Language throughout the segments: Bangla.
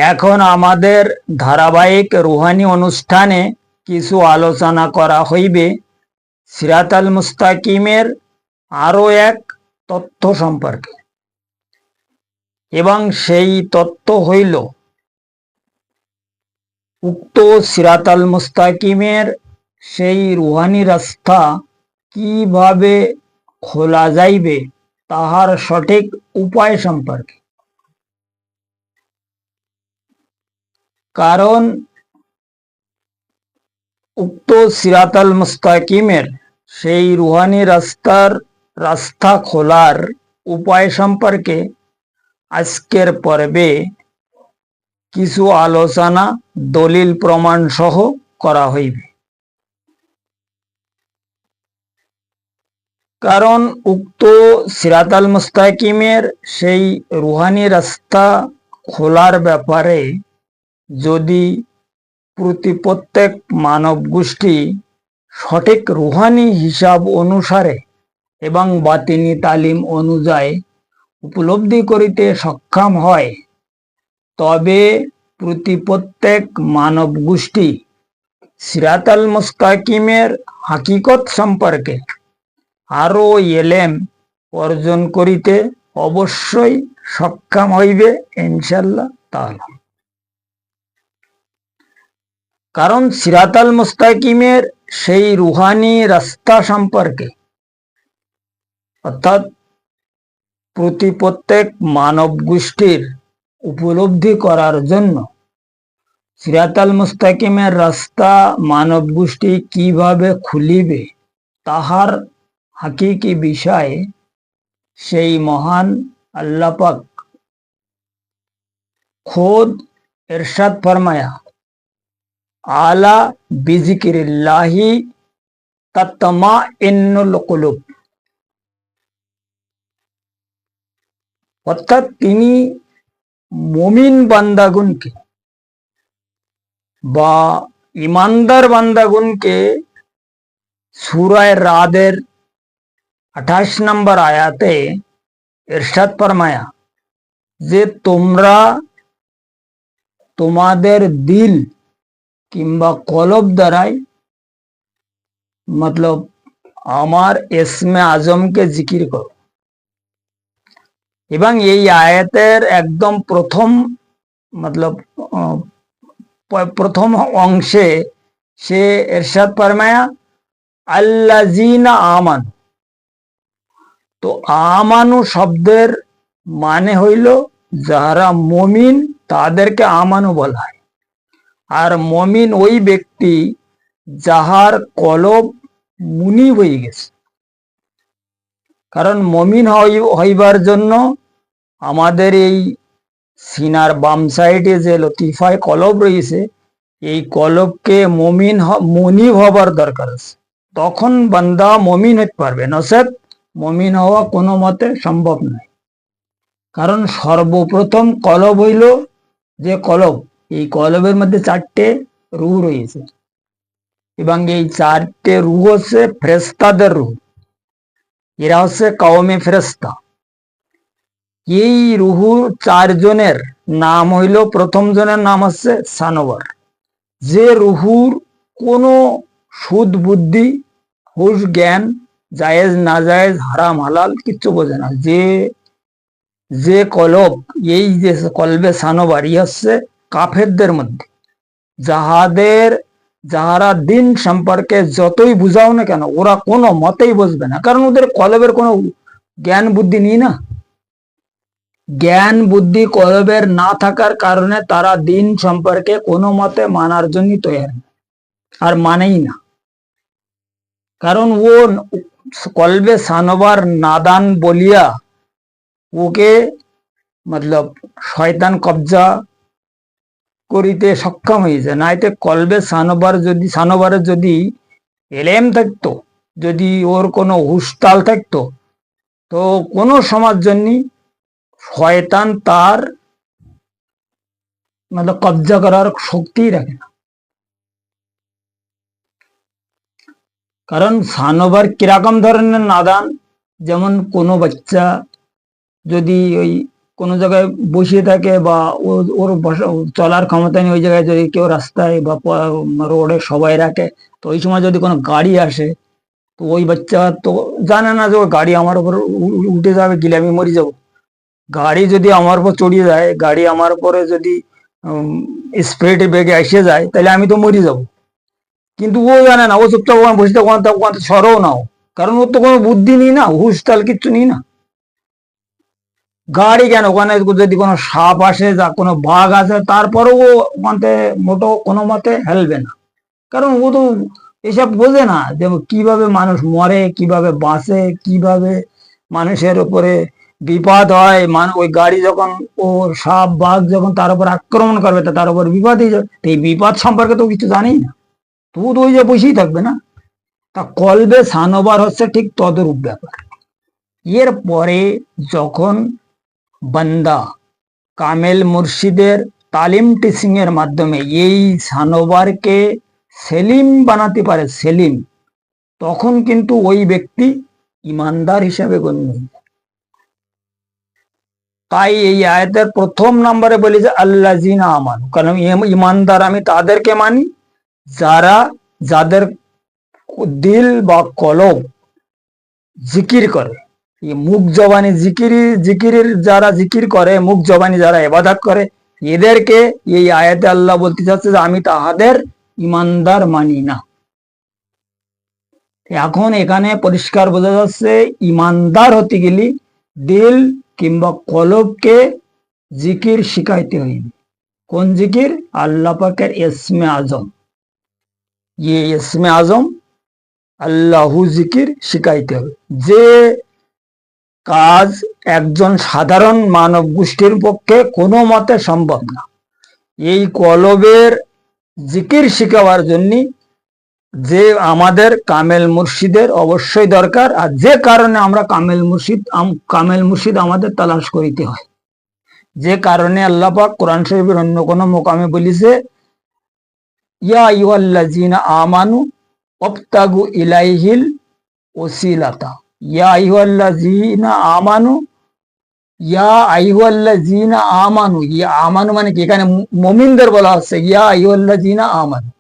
এখন আমাদের ধারাবাহিক রুহানি অনুষ্ঠানে কিছু আলোচনা করা হইবে সিরাতাল মুস্তাকিমের আরো এক তথ্য সম্পর্কে, এবং সেই তথ্য হইল উক্ত সিরাতাল মুস্তাকিমের সেই রুহানি রাস্তা কিভাবে খোলা যাইবে তাহার সঠিক উপায় সম্পর্কে। কারণ উক্ত সিরাতাল মুস্তাকিমের সেই রুহানি রাস্তা খোলার উপায় সম্পর্কে আজকের পর্বে কিছু আলোচনা দলিল প্রমাণ সহ করা হইবে। কারণ উক্ত সিরাতাল মুস্তাকিমের সেই রুহানি রাস্তা খোলার ব্যাপারে যদি প্রত্যেক মানব গোষ্ঠী সঠিক রুহানি হিসাব অনুসারে এবং বাতিনি তালিম অনুযায়ী উপলব্ধি করিতে সক্ষম হয়, তবে প্রত্যেক মানব গোষ্ঠী সিরাতাল মুস্তাকিমের হাকিকত সম্পর্কে আরো এলেম অর্জন করিতে অবশ্যই সক্ষম হইবে ইনশাআল্লাহ তাআলা। কারণ সিরাতাল মুস্তাকিমের সেই রুহানি রাস্তা সম্পর্কে অর্থাৎ প্রত্যেক মানব গোষ্ঠীর উপলব্ধি করার জন্য সিরাতাল মুস্তাকিমের রাস্তা মানব গোষ্ঠী কিভাবে খুলিবে তাহার হাকিকি বিষয়ে সেই মহান আল্লাহ পাক খোদ ইরশাদ ফরমায়া, আলা বিজিকিরিল্লাহি তাতমাইন্নুল কুলুব। অর্থাৎ তিনি মুমিন বান্দাগুনকে বা ইমানদার বান্দাগুনকে সূরা রাদের 28 নম্বর আয়াতে ইরশাদ ফরমায়া যে তোমরা তোমাদের দিল কিংবা কলব দ্বারাই মতলব আমার ইসমে আজমকে জিকির করো। এবং এই আয়াতের একদম প্রথম অংশে সে ইরশাদ ফরমায়া আল্লাযীনা আমানু। তো আমানু শব্দের মানে হইল যারা মুমিন তাদেরকে আমানু বলা হয়। আর মুমিন ওই ব্যক্তি যাহার কলব মুনিব হয়ে গেছে। কারণ মুমিন হইবার জন্য আমাদের এই সিনার বাম সাইডে যে লতিফায় কলব রয়েছে, এই কলবকে মুনিব হবার দরকার আছে, তখন বান্দা মুমিন হতে পারবে, নচেত মুমিন হওয়া কোনো মতে সম্ভব নয়। কারণ সর্বপ্রথম কলব হইল যে কলব, এই কলবের মধ্যে 4টে রূহ রয়েছে, এবং এই 4টে রূহ হচ্ছে ফেরেশতাদের রূহ। এরা হচ্ছে কওমে ফেরেশতা। এই রূহুর 4 জনের নাম হইল, প্রথম জনের নাম হচ্ছে সানোয়ার, যে রূহুর কোনো সুদ বুদ্ধি হুশ জ্ঞান জায়েজ না জায়েজ হারাম হালাল কিচ্ছু বোঝে না। যে কলব, এই যে কলবে সানোয়ার, ই হচ্ছে কাফেরদের মধ্যে যাহারা দিন সম্পর্কে যতই বুঝাও না কেন ওরা কোনো মতেই বুঝবে না। কারণ ওদের কলবের কোনো জ্ঞান বুদ্ধি নেই না। জ্ঞান বুদ্ধি কলবের না থাকার কারণে তারা দিন সম্পর্কে কোনো মতে মানার জন্য তৈরি না, আর মানেই না। কারণ ও কলবে সানোয়ার নাদান বলিয়া ওকে মতলব শয়তান কবজা করিতে সক্ষম হয়েছে। নাইতে কলবে সানোয়ারের যদি এলেম থাকতো, যদি ওর কোনো হুশতাল থাকতো, তো কোনো সমাজ জন্য শয়তান তার মতলব কবজা করার শক্তি রাখে না। কারণ সানোয়ার কিরকম ধরনের নাদান, যেমন কোনো বাচ্চা যদি ওই কোনো জায়গায় বসিয়ে থাকে বা ওর চলার ক্ষমতা নেই, ওই জায়গায় যদি কেউ রাস্তায় বা রোডে সবাই রাখে, তো ওই সময় যদি কোনো গাড়ি আসে, তো ওই বাচ্চা তো জানে না যে ওই গাড়ি আমার উপর উঠে যাবে, গেলে আমি মরে যাব। গাড়ি যদি আমার উপর চড়িয়ে যায়, গাড়ি আমার উপরে যদি স্পিডে বেগে এসে যায়, তাহলে আমি তো মরে যাব। কিন্তু ও জানে না, ও চুপচাপ ওখানে বসে থাকে, ওখানে সরও নাও, কারণ ওর তো কোনো বুদ্ধি নেই না, হুশ তাল কিচ্ছু নেই না। গাড়ি কেন, ওখানে যদি কোনো সাপ আসে, যা কোনো বাঘ আসে, তারপরেও ও ওখানে মোটো কোনো মতে হেলবে না, কারণ ও তো এসব বোঝে না যে কিভাবে মানুষ মরে, কিভাবে বাঁচে, কিভাবে মানুষের উপরে বিপদ হয়। ওই গাড়ি যখন ও সাপ বাঘ যখন তার উপর আক্রমণ করবে, তা তার উপর বিপদ হয়ে যাবে, এই বিপদ সম্পর্কে তো কিছু জানেই না, তবু তো ওই যে বসেই থাকবে না। তা কলবে সানোবার হচ্ছে ঠিক তদরূপ ব্যাপার। এর পরে যখন বান্দা কামেল মুর্শিদের তালিম টিচিং এর মাধ্যমে এই সানোবারকে সেলিম বানাতে পারে, সেলিম, তখন কিন্তু ওই ব্যক্তি ইমানদার হিসাবে গণ্য হয়ে। তাই এই আয়াতের প্রথম নম্বরে বলি যে আল্লাযিনা আমানু, কারণ ইমানদার আমি তাদেরকে মানি যারা, যাদের দিল বা কলব জিকির করে, মুখ জবানি জিকিরের যারা জিকির করে, মুখ জবানি যারা ইবাদত করে, এদেরকে এই আয়াতে আল্লাহ বলতে চাচ্ছে যে আমি তাহাদের ইমানদার মানি না। এখন এখানে পরিষ্কার বোঝা যাচ্ছে ইমানদার হতে গেলে দিল কিংবা কলবকে জিকির শিখাইতে হইবে। কোন জিকির? আল্লাহ পাকের ইসমে আজম, ইসমে আজম আল্লাহু জিকির শিখাইতে হবে, যে কাজ একজন সাধারণ মানব গোষ্ঠীর পক্ষে কোনো মতে সম্ভব না। এই কলবের জিকির শিখাবার জন্য যে আমাদের কামেল মুর্শিদের অবশ্যই দরকার, আর যে কারণে আমরা কামেল মুর্শিদ আমাদের তালাশ করিতে হয়, যে কারণে আল্লাহ পাক কোরআন শরীফের অন্য কোনো মোকামে বলিছে ইয়া আইয়ুহাল্লাযীনা আমানু ওয়াবতাগু ইলাইহিল ওসিলাতা। ইয়া আইয়ুহাল্লাযীনা আমানু, ইয়া আইয়ুহাল্লাযীনা আমানু, ইয়া আমানু মানে কি? এখানে মুমিনদের বলা হচ্ছে ইয়া আইয়ুহাল্লাযীনা আমানু।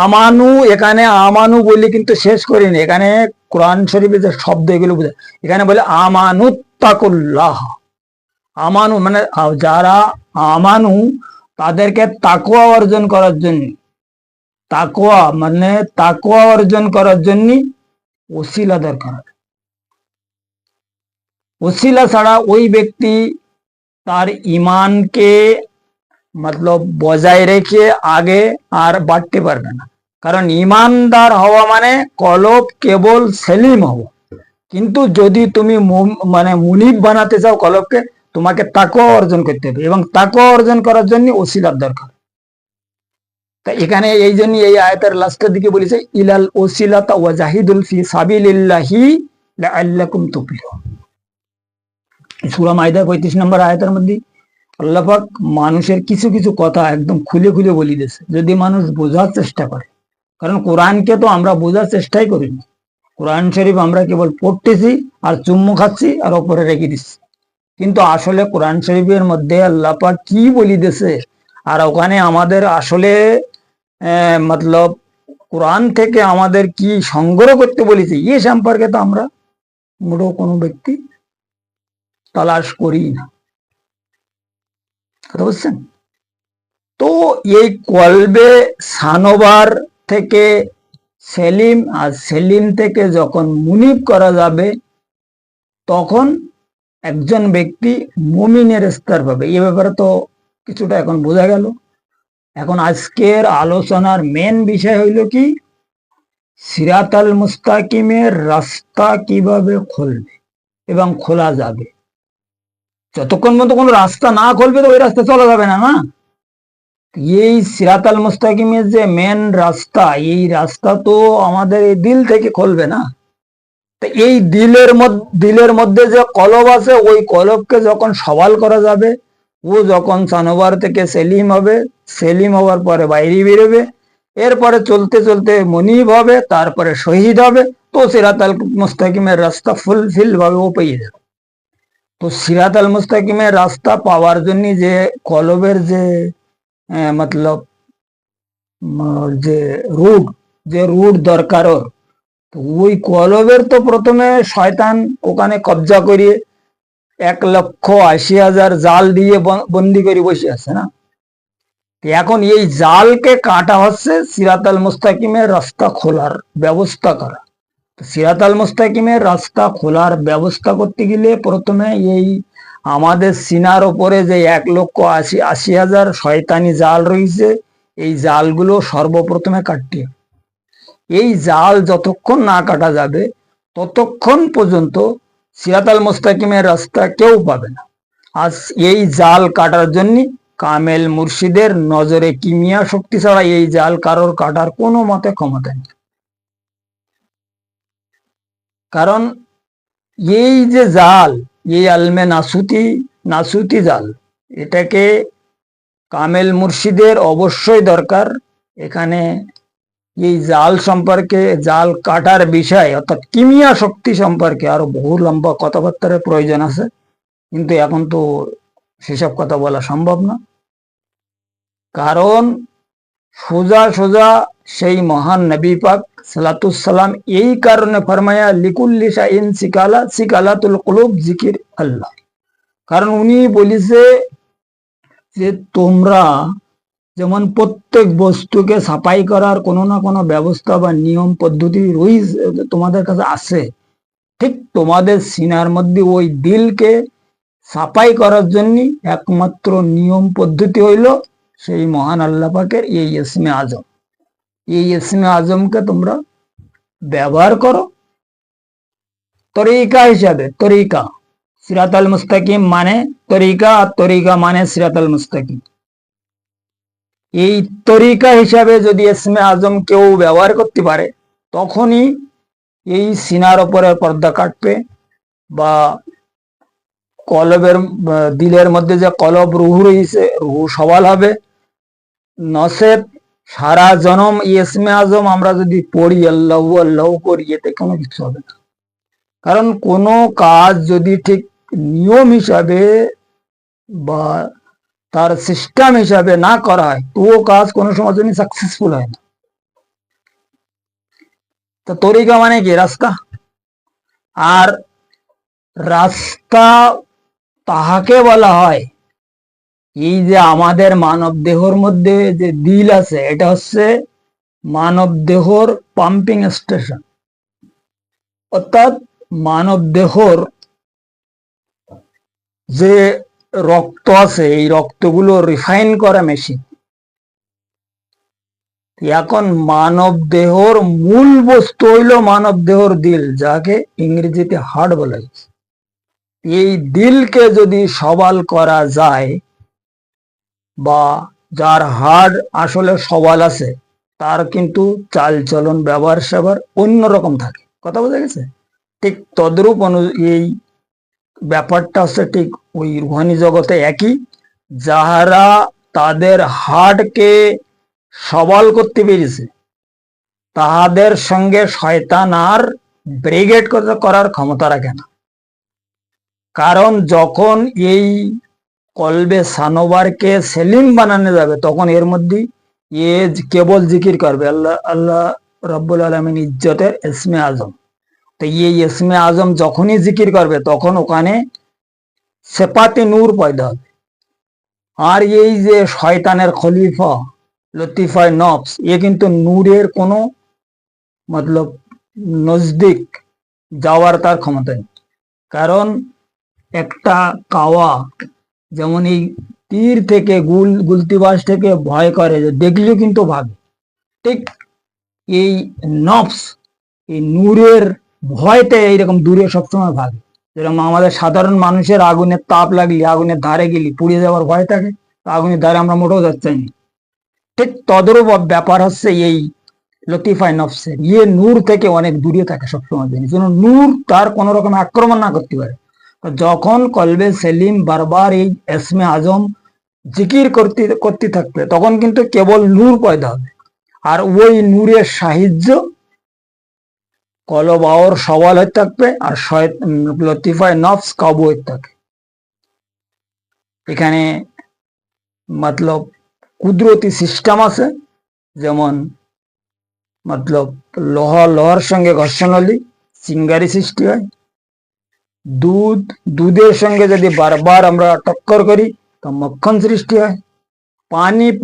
আমানু, এখানে আমানু বলি কিন্তু শেষ করিনি, এখানে কোরআন শরীফে যে শব্দ এগুলো বোঝায়, এখানে বলে আমানুত্তাকুল্লাহ। আমানু মানে যারা আমানু, তাদেরকে তাকওয়া অর্জন করার জন্য, তাকওয়া মানে তাকওয়া অর্জন করার জন্য ওসিলা দরকার। ওসিলা ছাড়া ওই ব্যক্তি তার ইমানকে মতলব বজায় রেখে আগে আর বাড়তে পারবে না। কারণ ইমানদার হওয়া মানে কলব কেবল সেলিম হওয়া, কিন্তু যদি তুমি মানে মুনিব বানাতে চাও কলবকে, তোমাকে তাকওয়া অর্জন করতে হবে, এবং তাকওয়া অর্জন করার জন্য ওসিলার দরকার। তা এখানে এই জন্য এই আয়াতের লাস্টের দিকে বলেছে ইলাল ওসিলাতা ওয়া জাহিদুল ফি সাবিলিল্লাহি লাআল্লাকুম তুফলিহুন। সূরা মাইদা 35 নম্বর আয়াতের মধ্যে আল্লাহ পাক মানুষের কিছু কিছু কথা একদম খুলে খুলে বলে দিয়েছে, যদি মানুষ বোঝার চেষ্টা করে। কারণ কোরআনকে তো আমরা বোঝার চেষ্টাই করিনি, কোরআন শরীফ আমরা কেবল পড়তেছি আর চুম্মু খাচ্ছি আর ওপরে রেখে দিচ্ছি, কিন্তু আসলে কোরআন শরীফের মধ্যে আল্লাহ পাক কি বলে দিয়েছে, আর ওখানে আমাদের আসলে মতলব কোরআন থেকে আমাদের কি সংগ্রহ করতে বলেছে, এ সম্পর্কে তো আমরা মোটেও কোনো ব্যক্তি তালাশ করি না। কথা বুঝছেন? তো এই কলবে সানোবার থেকে সেলিম, আর সেলিম থেকে যখন মুনিব করা যাবে, তখন একজন ব্যক্তি মুমিনের স্তর পাবে। এ ব্যাপারে তো কিছুটা এখন বোঝা গেল। এখন আজকের আলোচনার মেন বিষয় হইল কি, সিরাতাল মুস্তাকিমের রাস্তা কিভাবে খুলবে এবং খোলা যাবে। যতক্ষণ পর্যন্ত কোনো রাস্তা না খুলবে তো ওই রাস্তা চলা যাবে না। না, এই সিরাতাল মুস্তাকিমের যে মেন রাস্তা, এই রাস্তা তো আমাদের এই দিল থেকে খুলবে না। তো এই দিলের মধ্যে যে কলব আছে, ওই কলবকে যখন সওয়াল করা যাবে, ও যখন সানোবার থেকে সেলিম হবে, সেলিম হওয়ার পরে বাইরে বেরোবে, এরপরে চলতে চলতে মনিব হবে, তারপরে শহীদ হবে, তো সিরাতাল মুস্তাকিমের রাস্তা ফুলফিল ভাবে ও পেয়ে যাবে। তো সিরাত আল মুস্তাকিমের রাস্তা পাওয়ার জন্য যে কলবের যে মতলব যে রুট দরকার ওর, তো ওই কলবের তো প্রথমে শয়তান ওখানে কবজা করিয়ে 1,80,000 জাল দিয়ে বন্দি করে বসে আছে না। এখন এই জালকে কাটা হচ্ছে সিরাত আল মুস্তাকিমের রাস্তা খোলার ব্যবস্থা করা। সিরাত আল মুস্তাকিমের রাস্তা খোলার ব্যবস্থা করতে গেলে প্রথমে এই আমাদের সিনার ওপরে যে 1,80,000 শয়তানি জাল রয়েছে, এই জালগুলো সর্বপ্রথমে কাটতে হবে। এই জাল যতক্ষণ না কাটা যাবে ততক্ষণ পর্যন্ত সিরাত আল মুস্তাকিমের রাস্তা কেউ পাবে না। আর এই জাল কাটার জন্য কামেল মুর্শিদের নজরে কিমিয়া শক্তি ছাড়া এই জাল কারোর কাটার কোনো মতে ক্ষমতা নেই। কারণ এই যে জাল, এই আলমে নাসুতি জাল, এটাকে কামেল মুর্শিদের অবশ্যই দরকার। এখানে এই জাল সম্পর্কে, জাল কাটার বিষয় অর্থাৎ কিমিয়া শক্তি সম্পর্কে আরো বহু লম্বা কথাবার্তার প্রয়োজন আছে, কিন্তু এখন তো সেসব কথা বলা সম্ভব না। কারণ সোজা সেই মহান নবী পাক সালাতুসালাম এই কারণে ফরমায়া লিকুল্লি শাইইন সিকালাতুল কুলুব জিকির আল্লাহ। কারণ উনি বলেছে যে তোমরা যেমন প্রত্যেক বস্তুকে সাফাই করার কোনো না কোনো ব্যবস্থা বা নিয়ম পদ্ধতি রয়েছে তোমাদের কাছে আছে, ঠিক তোমাদের সিনার মধ্যে ওই দিলকে সাফাই করার জন্য একমাত্র নিয়ম পদ্ধতি হইল সেই মহান আল্লাহ পাকের এই ইসমে আজম। এই ইসমে আজমকে তোমরা ব্যবহার করো তরিকা হিসাবে। তরিকা সিরাত আল মুস্তাকিম মানে তরিকা, আর তরিকা মানে সিরাত আল মুস্তাকিম। এই তরিকা হিসাবে যদি ইসমে আজম কেউ ব্যবহার করতে পারে তখনই এই সিনার ওপরে পর্দা কাটবে, বা কলবের দিলের মধ্যে যে কলব রুহু রয়েছে, রুহু সওয়াল হবে। নসেব সারা জনম ইসমে আজম আমরা যদি পড়ি, আল্লাহু আল্লাহু করি, এতে কোনো কিছু হবে না। কারণ কোনো কাজ যদি ঠিক নিয়ম হিসাবে বা তার সিস্টেম হিসাবে না করা হয় তো ও কাজ কোনো সময় জন্য সাকসেসফুল হয় না। তো তরিকা মানে কি? রাস্তা। আর রাস্তা তাহাকে বলা হয়, এই যে আমাদের মানব দেহর মধ্যে যে দিল আছে, এটা হচ্ছে মানব দেহর পাম্পিং স্টেশন। অর্থাৎ মানব দেহর যে রক্ত আছে, এই রক্তগুলো রিফাইন করা মেশিন। এখন মানব দেহর মূল বস্তু হইল মানব দেহর দিল, যাকে ইংরেজিতে হার্ট বলা হয়। এই দিলকে যদি সবাল করা যায়, বা যার হার্ট আসলে সবাল আছে, তার কিন্তু চাল চলন ব্যবহার সেবার অন্যরকম থাকে। কথা বোঝা গেছে? ঠিক তদ্রূপ এই ব্যাপারটা হচ্ছে ঠিক ওই রুহানি জগতে একই। যাহারা তাদের হার্টকে সবল করতে পেরেছে তাহাদের সঙ্গে শয়তান আর ব্রিগেড করার ক্ষমতা রাখে না। কারণ যখন এই কলবে সানোবারকে সেলিম বানানো যাবে তখন এর মধ্যে এ কেবল জিকির করবে আল্লাহ আল্লাহ রব্বুল আলামিন ইজ্জতের ইসমে আজম। তো এই ইসমে আজম যখনই জিকির করবে তখন ওখানে সেপাতে নূর পয়দা হবে। আর এই যে শয়তানের খলিফা লতিফায় নফস, এ কিন্তু নূরের কোনো মতলব নজদিক যাওয়ার তার ক্ষমতা নেই। কারণ একটা কাওয়া যেমন এই তীর থেকে গুলতিবাস থেকে ভয় করে, যে দেখলেও কিন্তু ভাবে, ঠিক এই নফস এই নূরের ভয়তে এইরকম দূরে সবসময় ভাগে। যেরকম আমাদের সাধারণ মানুষের আগুনের তাপ লাগলে আগুনের ধারে গেলি পুড়ে যাওয়ার ভয় থাকে, আগুনের ধারে আমরা মোটেও যাচ্ছি না। ঠিক তদরূপ ব্যাপার হচ্ছে এই লতিফায় নফসের, নূর থেকে অনেক দূরে থাকে সবসময়, যেন নূর তার কোন রকম আক্রমণ না করতে পারে। যখন কলবে সেলিম বারবার এই ইসমে আজম জিকির করতে থাকবে তখন কিন্তু কেবল নূর পয়দা হবে। আর ওই নূরের সাহায্য কলব আওর সওয়াল হয়ে থাকবে, আর লতিফায় নফস কাবু হয়ে থাকে। এখানে মতলব কুদরতি সিস্টেম আছে, যেমন মতলব লোহার সঙ্গে ঘর্ষণ হলে চিঙ্গারি সৃষ্টি হয়। দুধের সঙ্গে যদি বারবার আমরা টক্কর করি তো মক্খন সৃষ্টি হয়।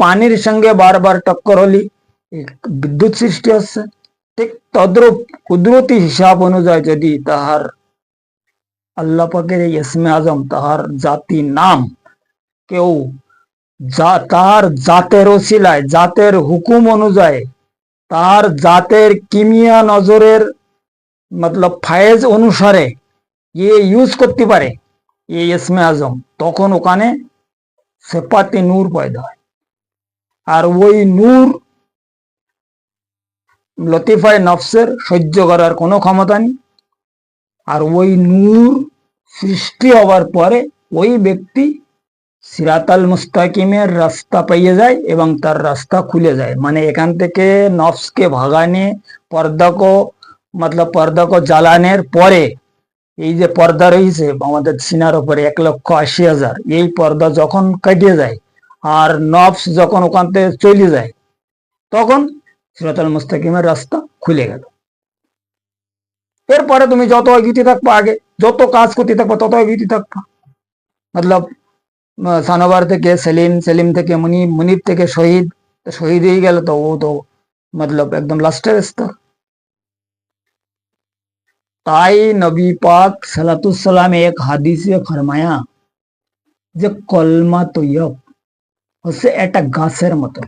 পানির সঙ্গে বারবার টক্কর হলে বিদ্যুৎ সৃষ্টি হচ্ছে। ঠিক তদ্রূপ কুদরতি হিসাব অনুযায়ী যদি তাহার আল্লাহ পাকের এই ইসমে আজম, তাহার জাতি নাম কেউ তার জাতের ওসিলায়, জাতের হুকুম অনুযায়ী, তার জাতের কিমিয়া নজরের মতলব ফায়েজ অনুসারে ইউজ করতে পারে এই ইসমে আজম, তখন ওখানে সেপাতে নূর পয়দা হয়। আর ওই নূর লতিফায় নফসের সহ্য করার কোনো ক্ষমতা নেই। আর ওই নূর সৃষ্টি হওয়ার পরে ওই ব্যক্তি সিরাতাল মুস্তাকিমের রাস্তা পেয়ে যায় এবং তার রাস্তা খুলে যায়। মানে এখান থেকে নফসকে ভাগানে পর্দাকে জ্বালানের পরে এই যে পর্দা রয়েছে আমাদের সিনার উপরে 1,80,000, এই পর্দা যখন কেটে যায় আর নফস যখন ওখান থেকে চলে যায়, তখন সিরাতাল মুস্তাকিমের রাস্তা খুলে গেল। এরপরে তুমি যত এগিয়ে থাকবা, আগে যত কাজ করতে থাকবা তত এগিয়ে থাকবা। মতলব সানোবার থেকে সেলিম থেকে মুনিব থেকে শহীদ হয়ে গেল, তো ও তো মতলব একদম লাস্টের স্তর। তাই নবী পাক সালাতুসালাম এক হাদিসে ফরমায়া যে কলমা তৈয়ব হচ্ছে একটা গাছের মতো,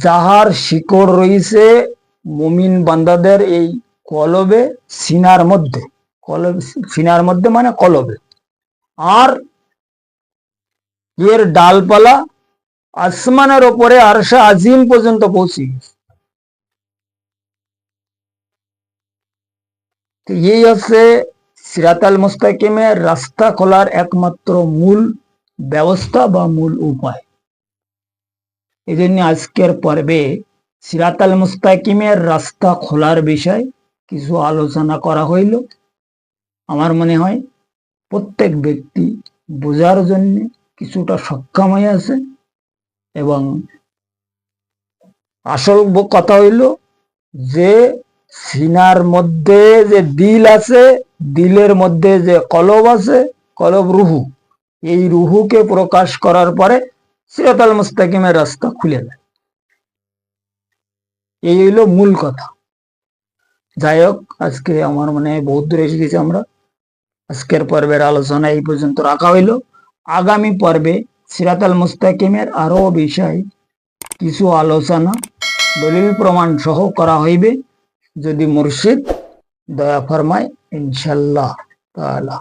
যাহার শিকড় রয়েছে মুমিন বান্দাদের এই কলবে, সিনার মধ্যে, সিনার মধ্যে মানে কলবে, আর এর ডালপালা আসমানের ওপরে আরশে আজিম পর্যন্ত পৌঁছে গেছে। এই হচ্ছে সিরাতাল মুস্তাকিমের রাস্তা খোলার একমাত্র মূল ব্যবস্থা বা মূল উপায়। এই জন্য আজকের পর্বে সিরাতাল মুস্তাকিমের রাস্তা খোলার বিষয় কিছু আলোচনা করা হইল। আমার মনে হয় প্রত্যেক ব্যক্তি বোঝার জন্য কিছুটা সক্ষম হয়ে আছে। এবং আসল কথা হইল যে সিনার মধ্যে যে দিল আছে, দিলের মধ্যে যে কলব আছে, কলব রুহু, এই রুহুকে প্রকাশ করার পরে সিরাতাল মুস্তাকিমের রাস্তা খুলে যায়। এই হইল মূল কথা। যাই হোক, আজকে আমার মনে হয় বহুত দূরে এসে গেছি আমরা। আজকের পর্বের আলোচনা এই পর্যন্ত রাখা হইল। আগামী পর্বে সিরাতাল মুস্তাকিমের আরো বিষয় কিছু আলোচনা দলিল প্রমাণ সহ করা হইবে, যদি মুর্শিদ দয়া ফরমায় ইনশাল্লাহ তাআলা।